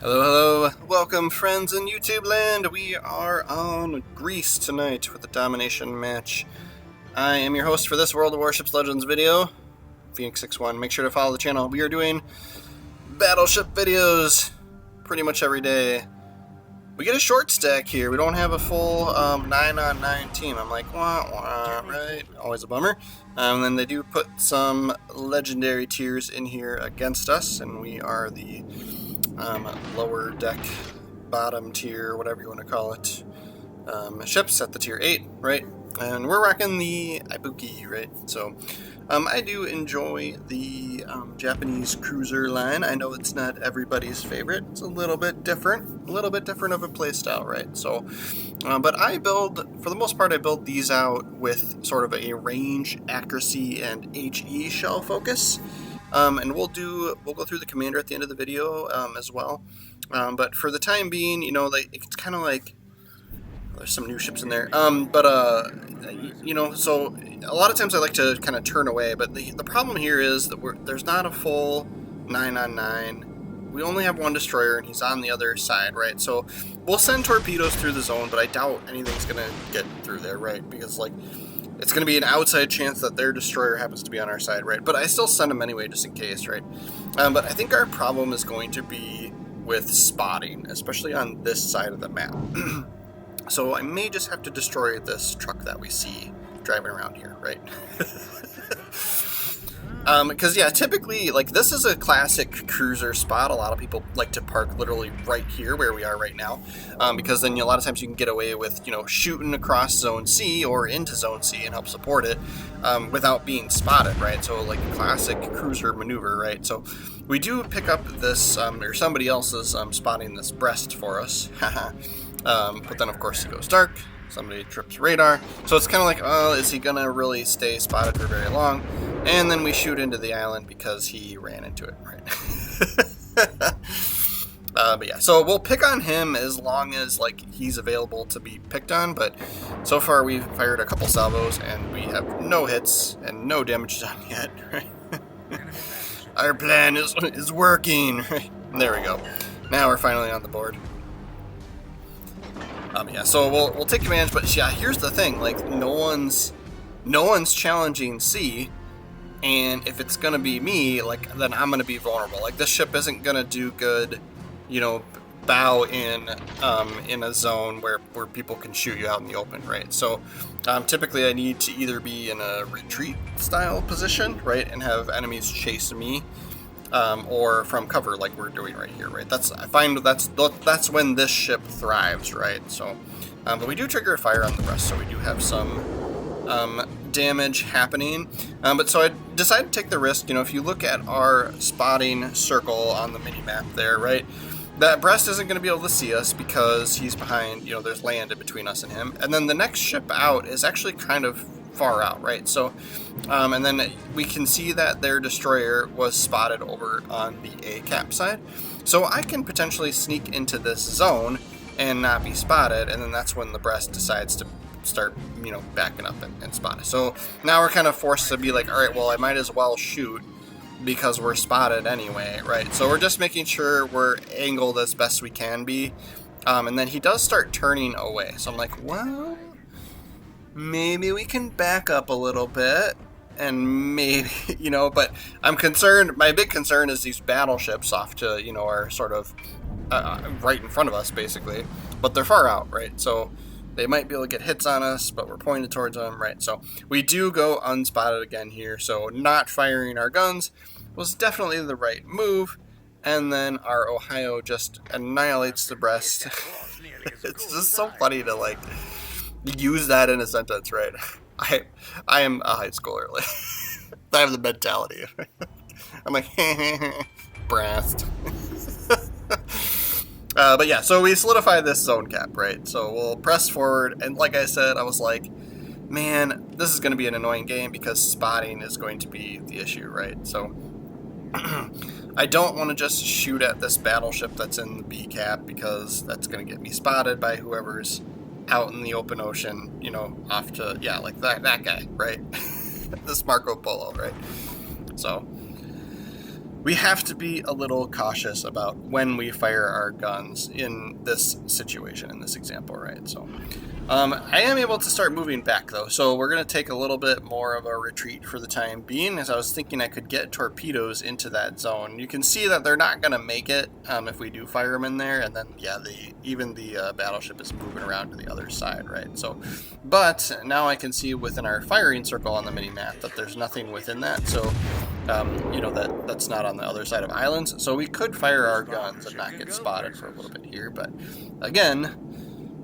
Hello, hello. Welcome, friends in YouTube land. We are on Greece tonight with a domination match. I am your host for this World of Warships Legends video, Phoenix61. Make sure to follow the channel. We are doing battleship videos pretty much every day. We get a short stack here. We don't have a full 9-on-9 team. I'm like, wah, wah, right? Always a bummer. And then they do put some legendary tiers in here against us, and we are the lower deck, bottom tier, whatever you want to call it, ships at the tier 8, right? And we're rocking the Ibuki, right? So I do enjoy the Japanese cruiser line. I know it's not everybody's favorite. It's a little bit different of a playstyle, right? So, but I build, for the most part, I build these out with sort of a range, accuracy, and HE shell focus. And we'll go through the commander at the end of the video as well. But for the time being, you know, like it's kind of like there's some new ships in there. You know, so a lot of times I like to kind of turn away. But the problem here is that there's not a full 9-on-9. We only have one destroyer, and he's on the other side, right? So we'll send torpedoes through the zone, but I doubt anything's gonna get through there, right? Because like, it's going to be an outside chance that their destroyer happens to be on our side, right? But I still send them anyway, just in case, right? But I think our problem is going to be with spotting, especially on this side of the map. So I may just have to destroy this truck that we see driving around here, right? Because yeah, typically, like, this is a classic cruiser spot. A lot of people like to park literally right here where we are right now, because then a lot of times you can get away with, you know, shooting across Zone C or into Zone C and help support it without being spotted, right? So like a classic cruiser maneuver, right? So we do pick up this, or somebody else is spotting this breast for us. But then of course it goes dark. Somebody trips radar. So it's kind of like, oh, is he gonna really stay spotted for very long? And then we shoot into the island because he ran into it, right? But yeah, so we'll pick on him as long as like he's available to be picked on. But so far we've fired a couple salvos and we have no hits and no damage done yet, right? Our plan is working, right? There we go. Now we're finally on the board. Yeah, so we'll take advantage, but yeah, here's the thing, like, no one's challenging C, and if it's gonna be me, like, then I'm gonna be vulnerable. Like, this ship isn't gonna do good, you know, bow in a zone where people can shoot you out in the open, right? So typically I need to either be in a retreat style position, right, and have enemies chase me, or from cover like we're doing right here, right? I find that's when this ship thrives, right? So, but we do trigger a fire on the breast, so we do have some damage happening. But so I decided to take the risk. You know, if you look at our spotting circle on the mini map there, right? That breast isn't going to be able to see us because he's behind. You know, there's land in between us and him. And then the next ship out is actually kind of far out, right? So, and then we can see that their destroyer was spotted over on the A cap side. So I can potentially sneak into this zone and not be spotted, and then that's when the breast decides to start, you know, backing up and spot us. So now we're kind of forced to be like, all right, well, I might as well shoot because we're spotted anyway, right? So we're just making sure we're angled as best we can be. And then he does start turning away. So I'm like, well, maybe we can back up a little bit, and maybe, you know, but I'm concerned, my big concern is these battleships off to, you know, are sort of right in front of us, basically, but they're far out, right? So they might be able to get hits on us, but we're pointed towards them, right? So we do go unspotted again here, so not firing our guns was definitely the right move, and then our Ohio just annihilates the breast. It's just so funny to, like, use that in a sentence, right? I am a high schooler. Like, I have the mentality. I'm like, breast. But yeah, so we solidify this zone cap, right? So we'll press forward, and like I said, I was like, man, this is going to be an annoying game because spotting is going to be the issue, right? So I don't want to just shoot at this battleship that's in the B cap because that's going to get me spotted by whoever's out in the open ocean, you know, off to, yeah, like that guy, right? This Marco Polo, right? So we have to be a little cautious about when we fire our guns in this situation, in this example, right? So I am able to start moving back though, so we're going to take a little bit more of a retreat for the time being, as I was thinking I could get torpedoes into that zone. You can see that they're not going to make it if we do fire them in there, and then yeah, even the battleship is moving around to the other side, right? So, but now I can see within our firing circle on the mini-map that there's nothing within that, so you know, that's not on the other side of islands, so we could fire our guns and not get spotted for a little bit here, but again,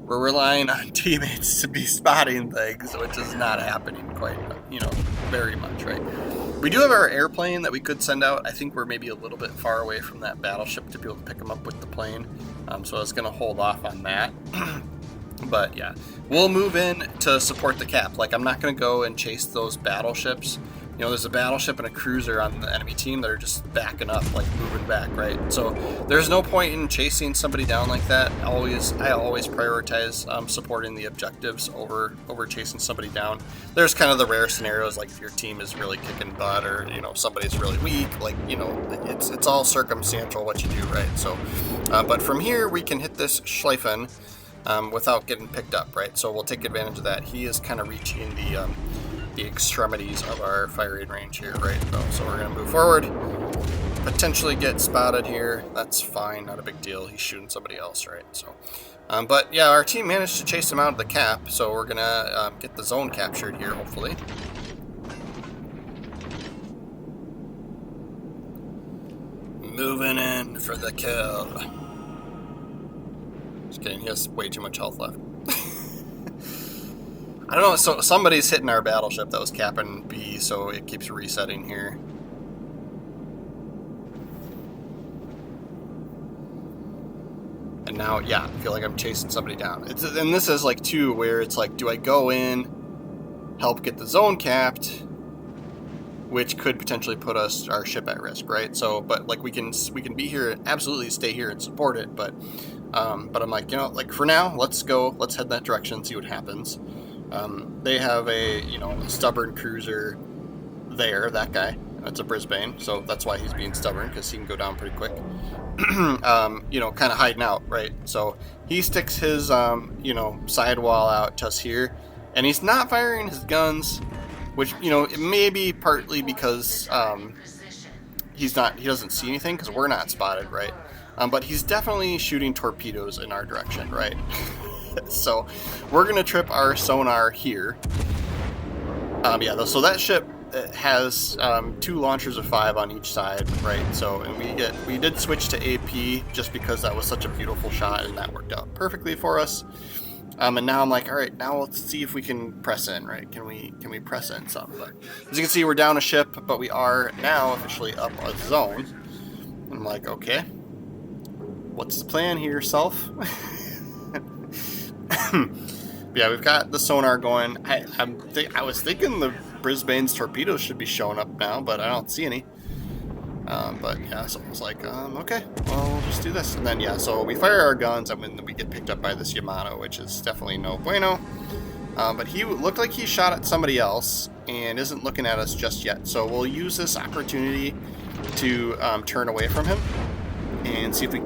we're relying on teammates to be spotting things, which is not happening quite, you know, very much, right? We do have our airplane that we could send out. I think we're maybe a little bit far away from that battleship to be able to pick them up with the plane, so I was going to hold off on that. But yeah, we'll move in to support the cap. Like, I'm not going to go and chase those battleships. You know, there's a battleship and a cruiser on the enemy team that are just backing up, like moving back, right? So there's no point in chasing somebody down like that. I always prioritize supporting the objectives over chasing somebody down. There's kind of the rare scenarios, like if your team is really kicking butt, or you know, somebody's really weak, like, you know, it's all circumstantial what you do, right? So, but from here we can hit this Schleifen without getting picked up, right? So we'll take advantage of that. He is kind of reaching the extremities of our firing range here, right? So we're going to move forward, potentially get spotted here. That's fine, not a big deal. He's shooting somebody else, right? So, but yeah, our team managed to chase him out of the cap, so we're going to get the zone captured here, hopefully. Moving in for the kill. Just kidding, he has way too much health left. I don't know, so somebody's hitting our battleship that was capping B, so it keeps resetting here. And now, yeah, I feel like I'm chasing somebody down. And this is like too, where it's like, do I go in, help get the zone capped, which could potentially put our ship at risk, right? So, but like we can be here, absolutely stay here and support it, but I'm like, you know, like for now, let's head in that direction, see what happens. They have a, you know, a stubborn cruiser there, that guy. That's a Brisbane, so that's why he's being stubborn, because he can go down pretty quick. You know, kind of hiding out, right? So he sticks his, you know, sidewall out just here, and he's not firing his guns, which, you know, it may be partly because he doesn't see anything, because we're not spotted, right? But he's definitely shooting torpedoes in our direction, right? So we're going to trip our sonar here. Yeah, so that ship has 2 launchers of 5 on each side, right? So, and we did switch to AP just because that was such a beautiful shot, and that worked out perfectly for us. And now I'm like, all right, now let's see if we can press in, right? Can we press in some? But as you can see, we're down a ship, but we are now officially up a zone. I'm like, okay, what's the plan here, self? Yeah, we've got the sonar going. I was thinking the Brisbane's torpedoes should be showing up now, but I don't see any. But yeah, so I was like, okay, well, we'll just do this. And then yeah, so we fire our guns, and then we get picked up by this Yamato, which is definitely no bueno. But he looked like he shot at somebody else and isn't looking at us just yet. So we'll use this opportunity to turn away from him and see if we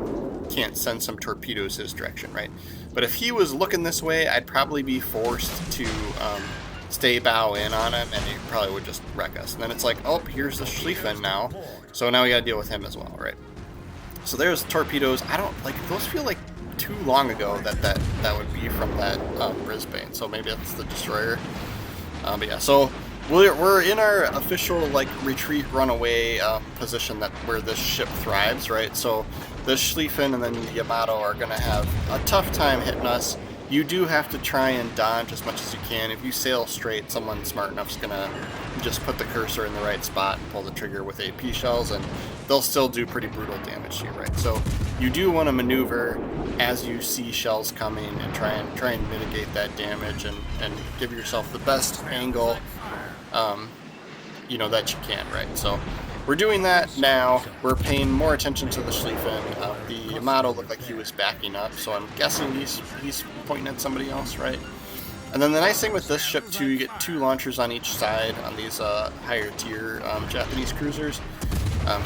can't send some torpedoes his direction, right? But if he was looking this way, I'd probably be forced to stay bow in on him, and he probably would just wreck us. And then it's like, oh, here's the Schlieffen now, so now we gotta deal with him as well, right? So there's torpedoes. I don't like those. Feel like too long ago that would be from that Brisbane, so maybe that's the destroyer. But yeah, so we're in our official like retreat runaway position where this ship thrives, right? So the Schlieffen and then the Yamato are going to have a tough time hitting us. You do have to try and dodge as much as you can. If you sail straight, someone smart enough is going to just put the cursor in the right spot and pull the trigger with AP shells, and they'll still do pretty brutal damage to you, right? So you do want to maneuver as you see shells coming and try and mitigate that damage and give yourself the best angle you know, that you can, right? So we're doing that now. We're paying more attention to the Schlieffen. The Yamato looked like he was backing up, so I'm guessing he's pointing at somebody else, right? And then the nice thing with this ship too, you get 2 launchers on each side on these higher tier Japanese cruisers.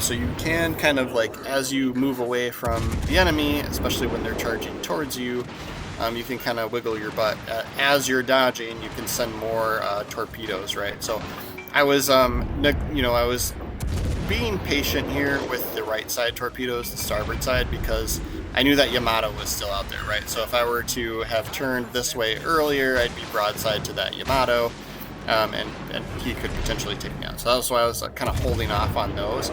So you can kind of like, as you move away from the enemy, especially when they're charging towards you, you can kind of wiggle your butt. As you're dodging, you can send more torpedoes, right? So I was, I was being patient here with the right side torpedoes, the starboard side, because I knew that Yamato was still out there, right? So if I were to have turned this way earlier, I'd be broadside to that Yamato, and he could potentially take me out. So that's why I was kind of holding off on those.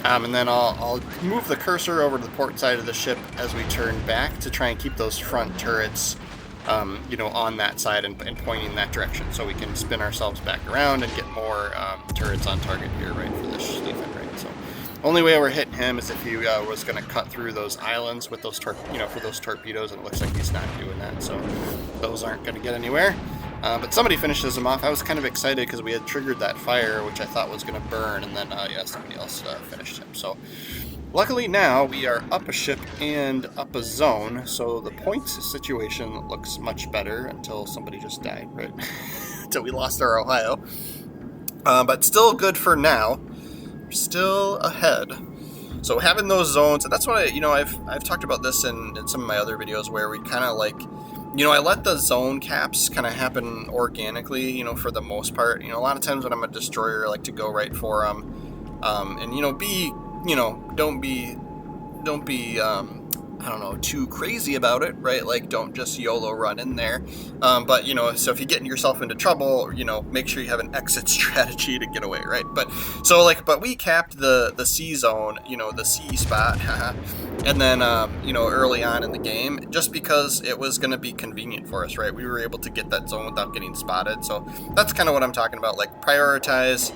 And then I'll move the cursor over to the port side of the ship as we turn back to try and keep those front turrets, on that side and pointing that direction, so we can spin ourselves back around and get more turrets on target here, right, for this Schlieffen, right? So only way we're hitting him is if he was going to cut through those islands with those for those torpedoes, and it looks like he's not doing that, so those aren't going to get anywhere. But somebody finishes him off. I was kind of excited because we had triggered that fire, which I thought was going to burn, and then somebody else finished him. So luckily now we are up a ship and up a zone, so the points situation looks much better until somebody just died, right? Until we lost our Ohio. But still good for now. We're still ahead. So having those zones, and that's what I've talked about this in some of my other videos, where we kind of like, I let the zone caps kind of happen organically, for the most part. A lot of times when I'm a destroyer, I like to go right for them, and don't be too crazy about it, right? Like, don't just YOLO run in there. But so if you get yourself into trouble, make sure you have an exit strategy to get away, right? But we capped the C zone, the C spot, and then, early on in the game, just because it was going to be convenient for us, right? We were able to get that zone without getting spotted. So that's kind of what I'm talking about. Like, prioritize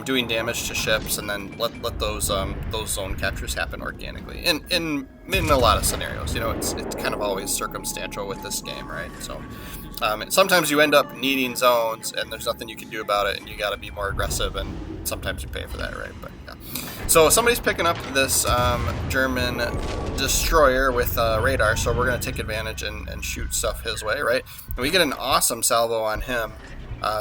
doing damage to ships, and then let those zone captures happen organically. In a lot of scenarios, it's kind of always circumstantial with this game, right? So sometimes you end up needing zones, and there's nothing you can do about it, and you got to be more aggressive, and sometimes you pay for that, right? But yeah. So somebody's picking up this German destroyer with radar, so we're going to take advantage and shoot stuff his way, right? And we get an awesome salvo on him.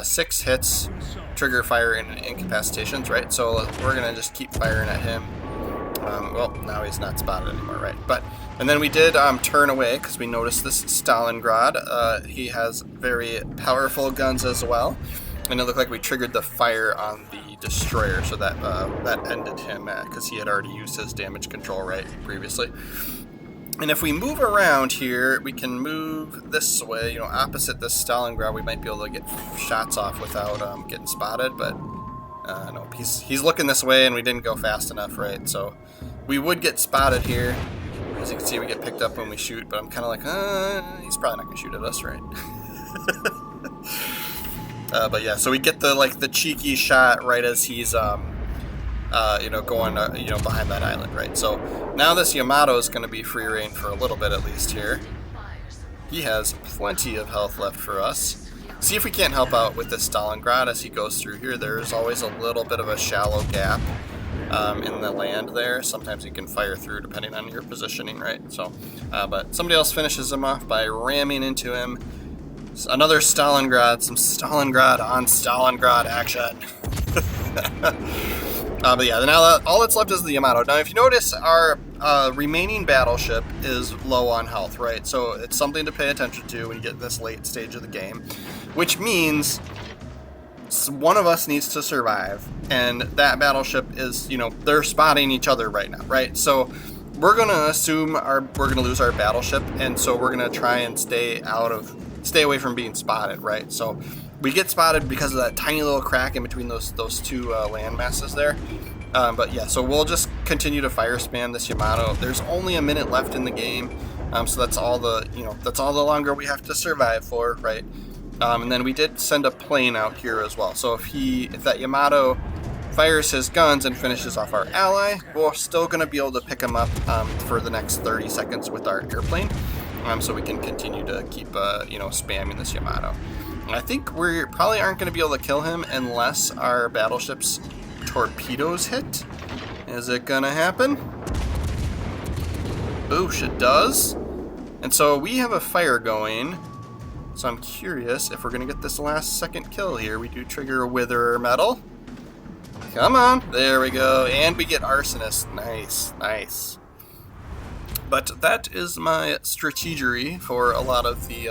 6 hits, trigger fire and incapacitations, right? So we're gonna just keep firing at him. Well, now he's not spotted anymore, right? And then we did turn away because we noticed this Stalingrad. He has very powerful guns as well, and it looked like we triggered the fire on the destroyer, so that ended him because he had already used his damage control right previously. And if we move around here, we can move this way, opposite this Stalingrad. We might be able to get shots off without getting spotted, but no, he's looking this way, and we didn't go fast enough, right? So we would get spotted here. As you can see, we get picked up when we shoot, but I'm kind of like, he's probably not going to shoot at us, right? But yeah, so we get the cheeky shot right as he's going behind that island, right? So now this Yamato is going to be free reign for a little bit at least here. He has plenty of health left for us. See if we can't help out with this Stalingrad as he goes through here. There's always a little bit of a shallow gap in the land there. Sometimes you can fire through depending on your positioning, right? So, but somebody else finishes him off by ramming into him. Another Stalingrad, some Stalingrad on Stalingrad action. But yeah, now all that's left is the Yamato. Now, if you notice, our remaining battleship is low on health, right? So it's something to pay attention to when you get this late stage of the game, which means one of us needs to survive, and that battleship is, they're spotting each other right now, right? So we're gonna assume we're gonna lose our battleship, and so we're gonna try and stay away from being spotted, right? So we get spotted because of that tiny little crack in between those two land masses there. But yeah, so we'll just continue to fire spam this Yamato. There's only a minute left in the game, so that's all the longer we have to survive for, right? And then we did send a plane out here as well. So if that Yamato fires his guns and finishes off our ally, we're still going to be able to pick him up for the next 30 seconds with our airplane, so we can continue to keep spamming this Yamato. I think we probably aren't going to be able to kill him unless our battleship's torpedoes hit. Is it going to happen? Boosh, it does. And so we have a fire going. So I'm curious if we're going to get this last second kill here. We do trigger a Wither Metal. Come on. There we go. And we get Arsonist. Nice, nice. But that is my strategery for a lot of the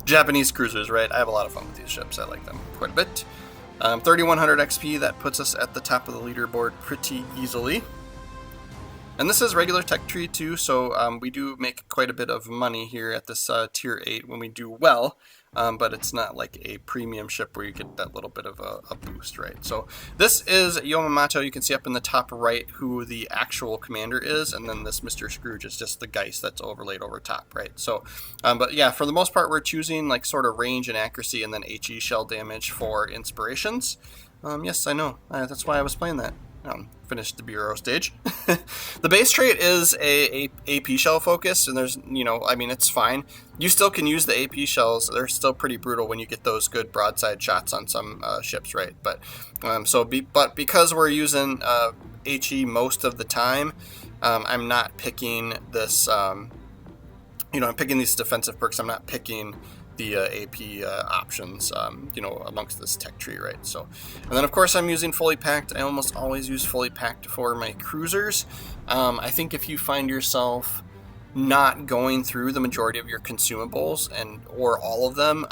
Japanese cruisers, right? I have a lot of fun with these ships. I like them quite a bit. 3,100 XP, that puts us at the top of the leaderboard pretty easily. And this is regular tech tree too, so we do make quite a bit of money here at this tier 8 when we do well, but it's not like a premium ship where you get that little bit of a boost, right? So this is Yamamoto. You can see up in the top right who the actual commander is, and then this Mr. Scrooge is just the Geist that's overlaid over top, right? So, but yeah, for the most part, we're choosing like sort of range and accuracy and then HE shell damage for inspirations. Yes, I know. That's why I was playing that. Finished the bureau stage. The base trait is a AP shell focus, and there's, you know, I mean, it's fine. You still can use the AP shells. They're still pretty brutal when you get those good broadside shots on some ships, right? But but because we're using HE most of the time, I'm not picking this. You know, I'm picking these defensive perks. I'm not picking the AP options, you know, amongst this tech tree, right? So, and then of course I'm using fully packed. I almost always use fully packed for my cruisers. I think if you find yourself not going through the majority of your consumables or all of them,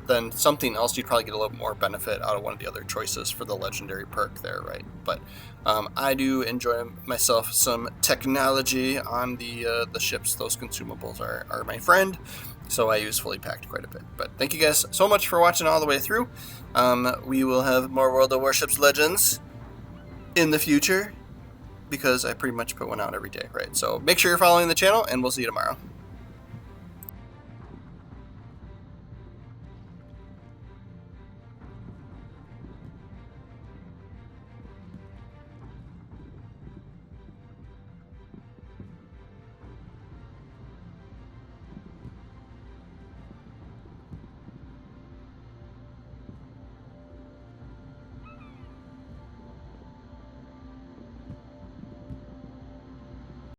then something else, you'd probably get a little more benefit out of one of the other choices for the legendary perk there, right? But I do enjoy myself some technology on the ships. Those consumables are my friend. So I use fully packed quite a bit. But thank you guys so much for watching all the way through. We will have more World of Warships Legends in the future, because I pretty much put one out every day, right? So make sure you're following the channel, and we'll see you tomorrow.